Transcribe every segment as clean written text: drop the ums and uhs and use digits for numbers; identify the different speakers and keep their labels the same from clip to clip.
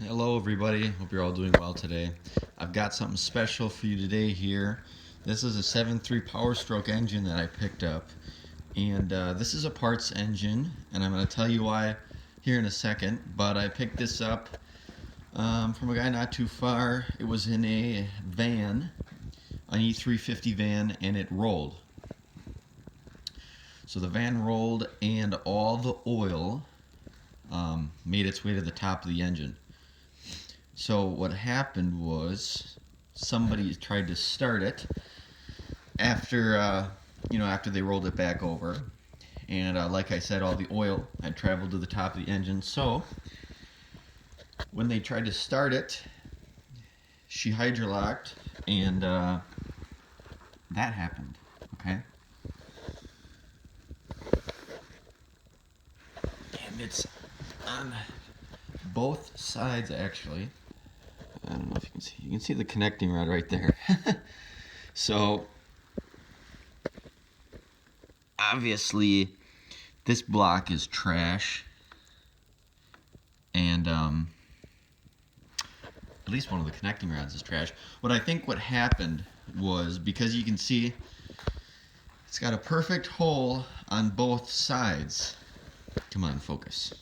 Speaker 1: Hello everybody, hope you're all doing well today. I've got something special for you today here. This is a 7.3 Powerstroke engine that I picked up. And this is a parts engine, and I'm going to tell you why here in a second. But I picked this up from a guy not too far. It was in a van, an E350 van, and it rolled. So the van rolled and all the oil made its way to the top of the engine. So what happened was somebody tried to start it after after they rolled it back over, and like I said, all the oil had traveled to the top of the engine. So when they tried to start it, she hydrolocked, and that happened. Okay, and it's on both sides actually. I don't know if you can see. You can see the connecting rod right there. So obviously this block is trash, and at least one of the connecting rods is trash. What happened was, because you can see it's got a perfect hole on both sides. Come on, focus.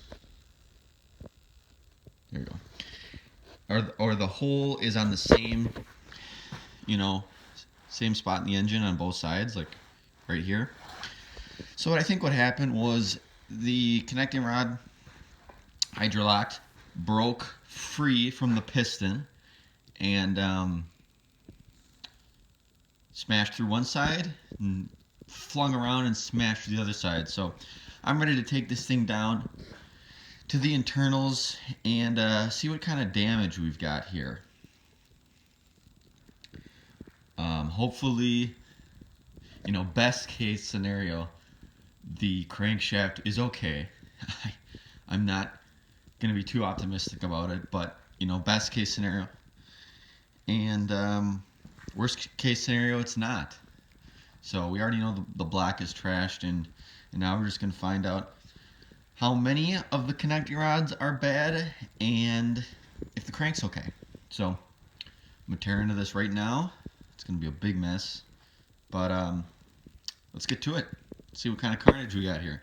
Speaker 1: There you go. Or the hole is on the same, same spot in the engine on both sides, like right here. So what happened was the connecting rod hydrolocked, broke free from the piston, and smashed through one side and flung around and smashed through the other side. So I'm ready to take this thing down to the internals and see what kind of damage we've got here. Hopefully, best case scenario, the crankshaft is okay. I'm not going to be too optimistic about it, but best case scenario. And worst case scenario, it's not. So we already know the block is trashed, and now we're just going to find out how many of the connecting rods are bad and if the crank's okay. So I'm going to tear into this right now. It's going to be a big mess, but let's get to it. See what kind of carnage we got here.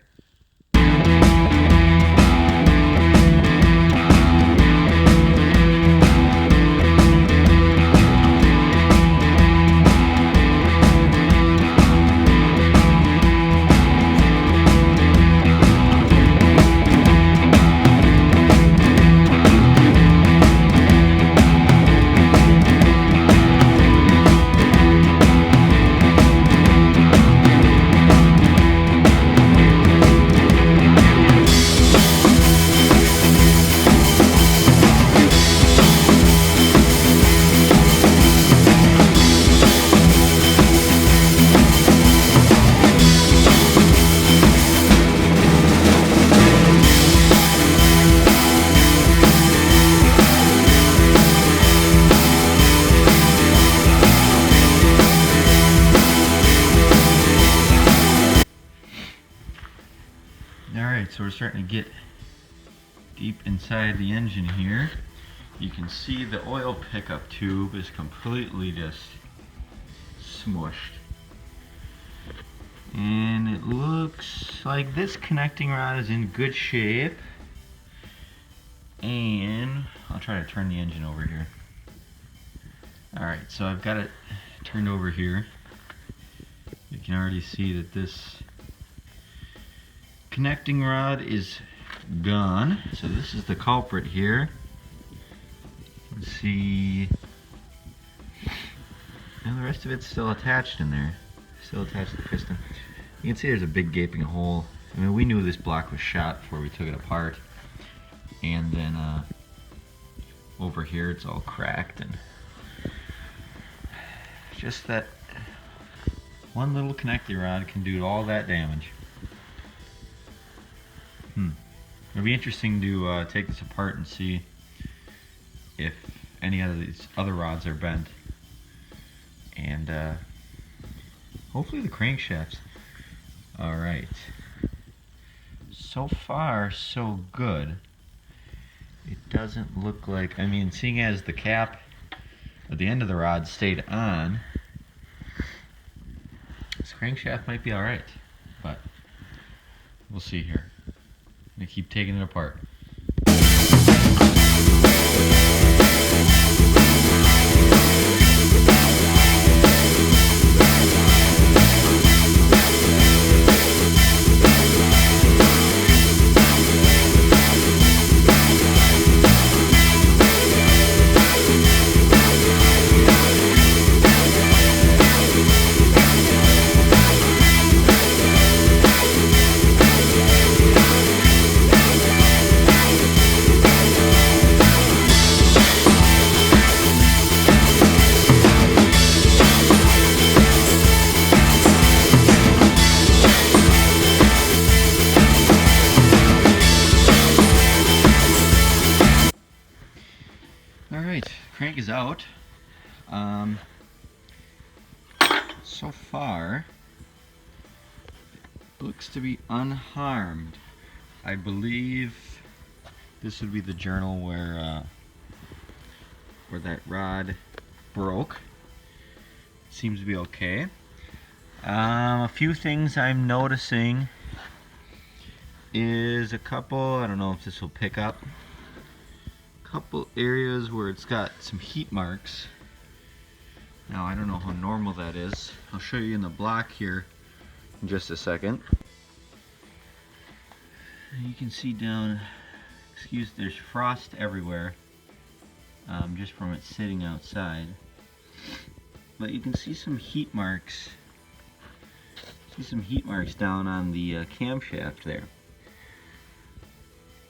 Speaker 1: Alright, so we're starting to get deep inside the engine here. You can see the oil pickup tube is completely just smushed. And it looks like this connecting rod is in good shape. And I'll try to turn the engine over here. Alright, so I've got it turned over here. You can already see that this connecting rod is gone. So this is the culprit here. Let's see. And the rest of it's still attached in there. Still attached to the piston. You can see there's a big gaping hole. I mean, we knew this block was shot before we took it apart. And then over here it's all cracked, and just that one little connecting rod can do all that damage. It'll be interesting to take this apart and see if any of these other rods are bent, and hopefully the crankshaft's alright. So far, so good. it doesn't look like, I mean, seeing as the cap at the end of the rod stayed on, this crankshaft might be alright, but we'll see here. I'm going to keep taking it apart. Alright, crank is out. So far, it looks to be unharmed. I believe this would be the journal where that rod broke. Seems to be okay. A few things I'm noticing is a couple, I don't know if this will pick up, couple areas where it's got some heat marks. Now I don't know how normal that is. I'll show you in the block here in just a second. You can see down, there's frost everywhere, just from it sitting outside. But you can see some heat marks. Down on the camshaft there.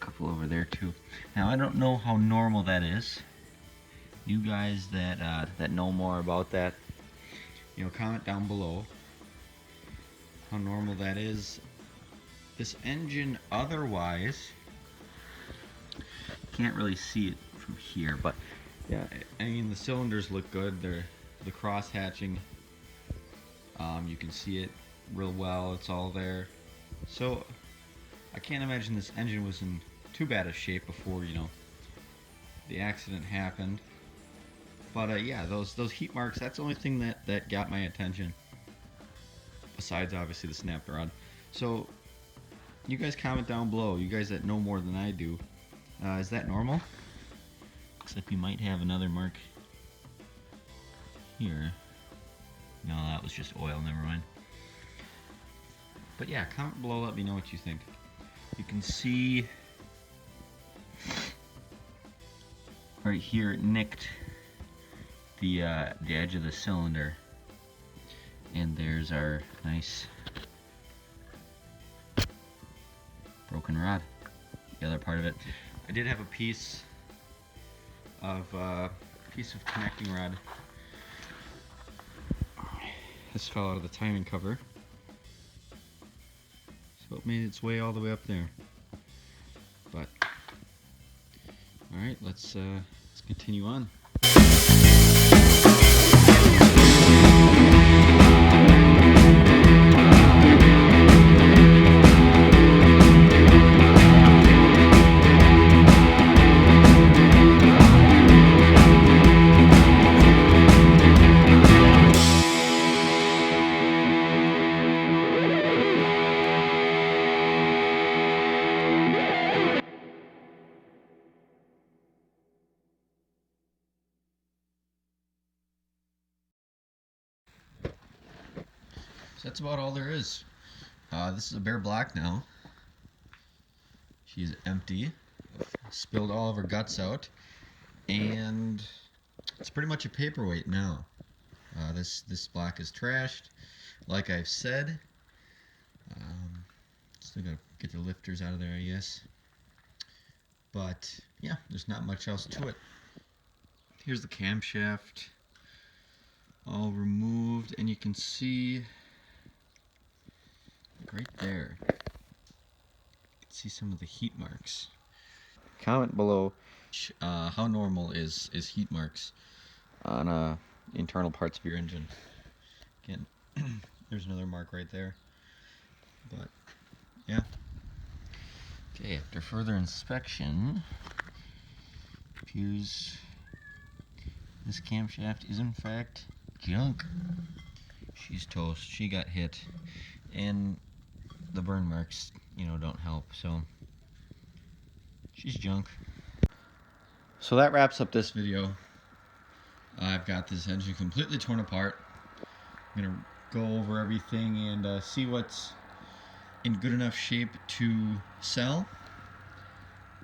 Speaker 1: A couple over there too. Now I don't know how normal that is. You guys that know more about that, comment down below how normal that is. This engine, otherwise, can't really see it from here, but yeah, I mean the cylinders look good. They're the cross hatching. You can see it real well. It's all there. So I can't imagine this engine was in too bad a shape before the accident happened. But yeah, those heat marks, that's the only thing that got my attention, besides obviously the snapped rod. So you guys comment down below, you guys that know more than I do, is that normal? Looks like we might have another mark here. No, that was just oil, never mind. But yeah, comment below, let me know what you think. You can see right here it nicked the edge of the cylinder, and there's our nice broken rod, the other part of it. I did have a piece of connecting rod. This fell out of the timing cover, so it made its way all the way up there. But all right, let's continue on. So that's about all there is. This is a bare block now. She's empty. Spilled all of her guts out, and it's pretty much a paperweight now. This block is trashed, like I've said. Still gotta get the lifters out of there, I guess. But yeah, there's not much else to it. Here's the camshaft, all removed, and you can see right there. You can see some of the heat marks. Comment below how normal is heat marks on internal parts of your engine. Again, there's another mark right there. But yeah. Okay, after further inspection, appears this camshaft is in fact junk. She's toast. She got hit, and the burn marks, don't help. So she's junk. So that wraps up this video. I've got this engine completely torn apart. I'm gonna go over everything and see what's in good enough shape to sell,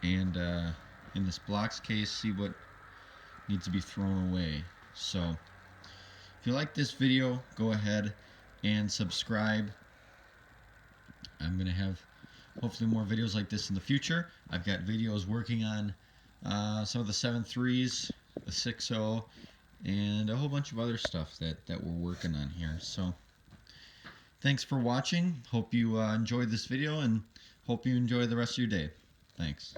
Speaker 1: and in this blocks case, see what needs to be thrown away. So if you like this video, go ahead and subscribe. I'm gonna have hopefully more videos like this in the future. I've got videos working on some of the 7.3s, the 6.0, and a whole bunch of other stuff that we're working on here. So thanks for watching. Hope you enjoyed this video, and hope you enjoy the rest of your day. Thanks.